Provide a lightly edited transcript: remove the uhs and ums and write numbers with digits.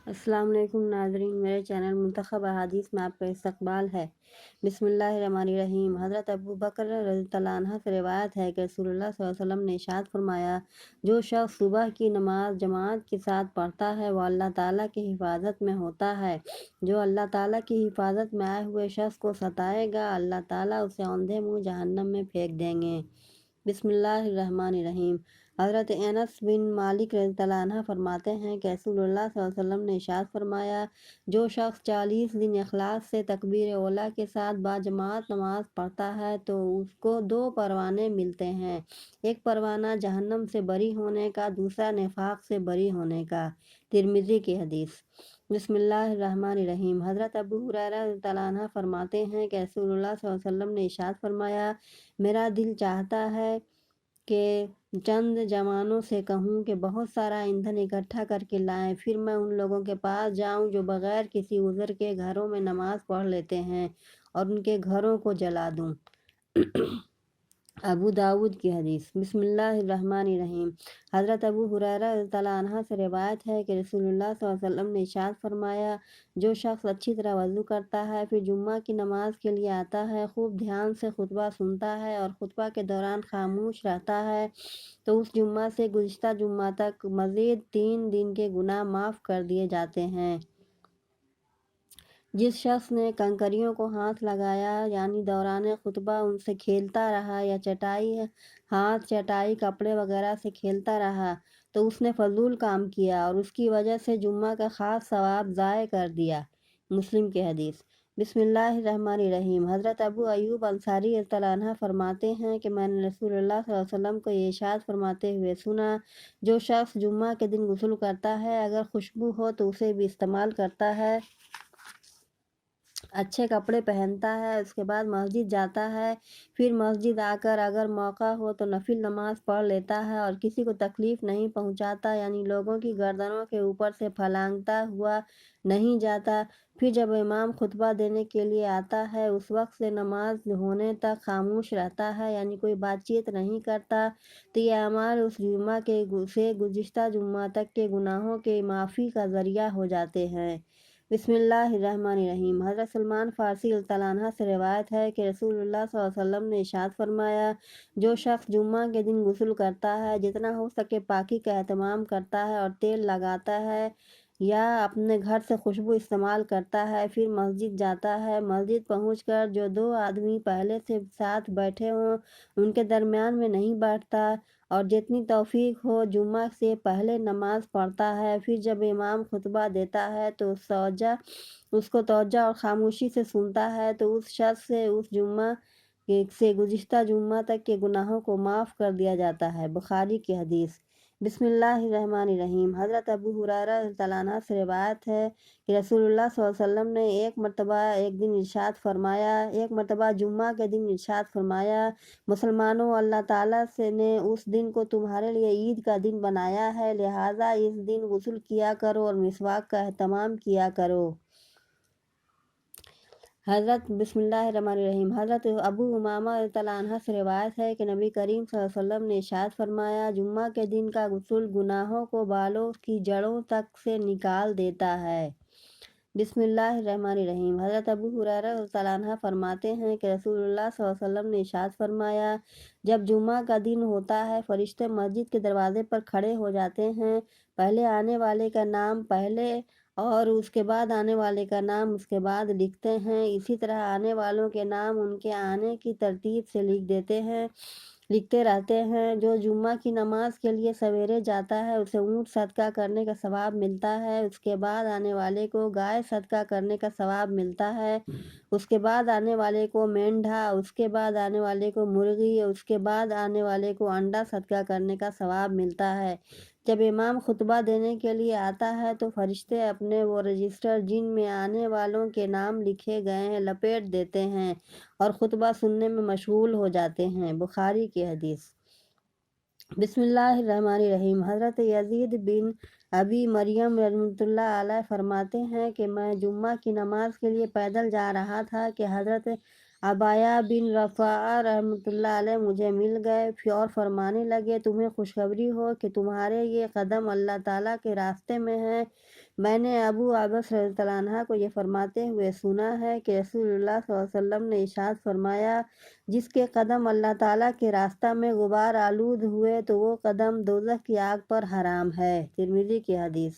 السلام علیکم ناظرین، میرے چینل منتخب احادیث میں آپ کا استقبال ہے۔ بسم اللہ الرحمن الرحیم۔ حضرت ابو بکر رضی اللہ عنہ سے روایت ہے کہ رسول اللہ صلی اللہ علیہ وسلم نے ارشاد فرمایا، جو شخص صبح کی نماز جماعت کے ساتھ پڑھتا ہے وہ اللہ تعالیٰ کی حفاظت میں ہوتا ہے۔ جو اللہ تعالیٰ کی حفاظت میں آئے ہوئے شخص کو ستائے گا، اللہ تعالیٰ اسے اوندھے منہ جہنم میں پھینک دیں گے۔ بسم اللہ الرحمن الرحیم۔ حضرت انس بن مالک رضی اللہ عنہ فرماتے ہیں کہ رسول اللہ صلی اللہ علیہ وسلم نے ارشاد فرمایا، جو شخص 40 دن اخلاص سے تکبیر اولیٰ کے ساتھ باجماعت نماز پڑھتا ہے تو اس کو 2 پروانے ملتے ہیں، ایک پروانہ جہنم سے بری ہونے کا، دوسرا نفاق سے بری ہونے کا۔ ترمذی کی حدیث۔ بسم اللہ الرحمن الرحیم۔ حضرت ابو ہریرہ رضی اللہ عنہ فرماتے ہیں کہ رسول اللہ صلی اللہ علیہ وسلم نے ارشاد فرمایا، میرا دل چاہتا ہے کہ چند جوانوں سے کہوں کہ بہت سارا ایندھن اکٹھا کر کے لائیں، پھر میں ان لوگوں کے پاس جاؤں جو بغیر کسی عذر کے گھروں میں نماز پڑھ لیتے ہیں اور ان کے گھروں کو جلا دوں۔ ابو داود کی حدیث۔ بسم اللہ الرحمن الرحیم۔ حضرت ابو ہریرہ رضی اللہ عنہ سے روایت ہے کہ رسول اللہ صلی اللہ علیہ وسلم نے ارشاد فرمایا، جو شخص اچھی طرح وضو کرتا ہے پھر جمعہ کی نماز کے لیے آتا ہے، خوب دھیان سے خطبہ سنتا ہے اور خطبہ کے دوران خاموش رہتا ہے تو اس جمعہ سے گزشتہ جمعہ تک مزید 3 دن کے گناہ معاف کر دیے جاتے ہیں۔ جس شخص نے کنکریوں کو ہاتھ لگایا یعنی دوران خطبہ ان سے کھیلتا رہا یا چٹائی کپڑے وغیرہ سے کھیلتا رہا تو اس نے فضول کام کیا اور اس کی وجہ سے جمعہ کا خاص ثواب ضائع کر دیا۔ مسلم کی حدیث۔ بسم اللہ الرحمن الرحیم۔ حضرت ابو ایوب انصاری رضی اللہ عنہ فرماتے ہیں کہ میں نے رسول اللہ صلی اللہ علیہ وسلم کو یہ ارشاد فرماتے ہوئے سنا، جو شخص جمعہ کے دن غسل کرتا ہے اگر خوشبو ہو تو اسے بھی استعمال کرتا ہے، اچھے کپڑے پہنتا ہے، اس کے بعد مسجد جاتا ہے، پھر مسجد آ کر اگر موقع ہو تو نفل نماز پڑھ لیتا ہے اور کسی کو تکلیف نہیں پہنچاتا یعنی لوگوں کی گردنوں کے اوپر سے پھلانگتا ہوا نہیں جاتا، پھر جب امام خطبہ دینے کے لیے آتا ہے اس وقت سے نماز ہونے تک خاموش رہتا ہے یعنی کوئی بات چیت نہیں کرتا، تو یہ اعمال اس جمعہ سے گزشتہ جمعہ تک کے گناہوں کے معافی کا ذریعہ ہو جاتے ہیں۔ بسم اللہ الرحمن الرحیم۔ حضرت سلمان فارسی رضی اللہ عنہ سے روایت ہے کہ رسول اللہ صلی اللہ علیہ وسلم نے ارشاد فرمایا، جو شخص جمعہ کے دن غسل کرتا ہے جتنا ہو سکے پاکی کا اہتمام کرتا ہے اور تیل لگاتا ہے یا اپنے گھر سے خوشبو استعمال کرتا ہے، پھر مسجد جاتا ہے، مسجد پہنچ کر جو 2 آدمی پہلے سے ساتھ بیٹھے ہوں ان کے درمیان میں نہیں بیٹھتا اور جتنی توفیق ہو جمعہ سے پہلے نماز پڑھتا ہے، پھر جب امام خطبہ دیتا ہے تو اس کو توجہ اور خاموشی سے سنتا ہے تو اس شخص سے اس جمعہ سے گزشتہ جمعہ تک کے گناہوں کو معاف کر دیا جاتا ہے۔ بخاری کی حدیث۔ بسم اللہ الرحمن الرحیم۔ حضرت ابو ہریرہ رضی اللہ عنہ سے روایت ہے کہ رسول اللہ صلی اللہ علیہ وسلم نے ایک دن ارشاد فرمایا، ایک مرتبہ جمعہ کے دن ارشاد فرمایا، مسلمانوں، اللہ تعالیٰ نے اس دن کو تمہارے لیے عید کا دن بنایا ہے، لہٰذا اس دن غسل کیا کرو اور مسواک کا اہتمام کیا کرو۔ بسم اللہ الرحمن الرحیم۔ حضرت ابو امامہ رضی اللہ عنہ سے روایت ہے کہ نبی کریم صلی اللہ علیہ وسلم نے ارشاد فرمایا، جمعہ کے دن کا غسل گناہوں کو بالوں کی جڑوں تک سے نکال دیتا ہے۔ بسم اللہ الرحمن الرحیم۔ حضرت ابو ہریرہ رضی اللہ عنہ فرماتے ہیں کہ رسول اللہ صلی اللہ علیہ وسلم نے ارشاد فرمایا، جب جمعہ کا دن ہوتا ہے فرشتے مسجد کے دروازے پر کھڑے ہو جاتے ہیں، پہلے آنے والے کا نام پہلے اور اس کے بعد آنے والے کا نام اس کے بعد لکھتے ہیں، اسی طرح آنے والوں کے نام ان کے آنے کی ترتیب سے لکھتے رہتے ہیں۔ جو جمعہ کی نماز کے لیے سویرے جاتا ہے اسے اونٹ صدقہ کرنے کا ثواب ملتا ہے، اس کے بعد آنے والے کو گائے صدقہ کرنے کا ثواب ملتا ہے، اس کے بعد آنے والے کو مینڈھا، اس کے بعد آنے والے کو مرغی، اس کے بعد آنے والے کو انڈا صدقہ کرنے کا ثواب ملتا ہے۔ جب امام خطبہ دینے کے لیے آتا ہے تو فرشتے اپنے وہ رجسٹر جن میں آنے والوں کے نام لکھے گئے ہیں لپیٹ دیتے ہیں اور خطبہ سننے میں مشغول ہو جاتے ہیں۔ بخاری کی حدیث۔ بسم اللہ الرحمن الرحیم۔ حضرت یزید بن ابی مریم رحمۃ اللہ علیہ فرماتے ہیں کہ میں جمعہ کی نماز کے لیے پیدل جا رہا تھا کہ حضرت عبایہ بن رفاعہ رحمۃ اللہ علیہ مجھے مل گئے اور فرمانے لگے، تمہیں خوشخبری ہو کہ تمہارے یہ قدم اللہ تعالیٰ کے راستے میں ہیں، میں نے ابو عباس رضی اللہ عنہ کو یہ فرماتے ہوئے سنا ہے کہ رسول اللہ صلی اللہ علیہ وسلم نے ارشاد فرمایا، جس کے قدم اللہ تعالیٰ کے راستہ میں غبار آلود ہوئے تو وہ قدم دوزخ کی آگ پر حرام ہے۔ ترمذی کی حدیث۔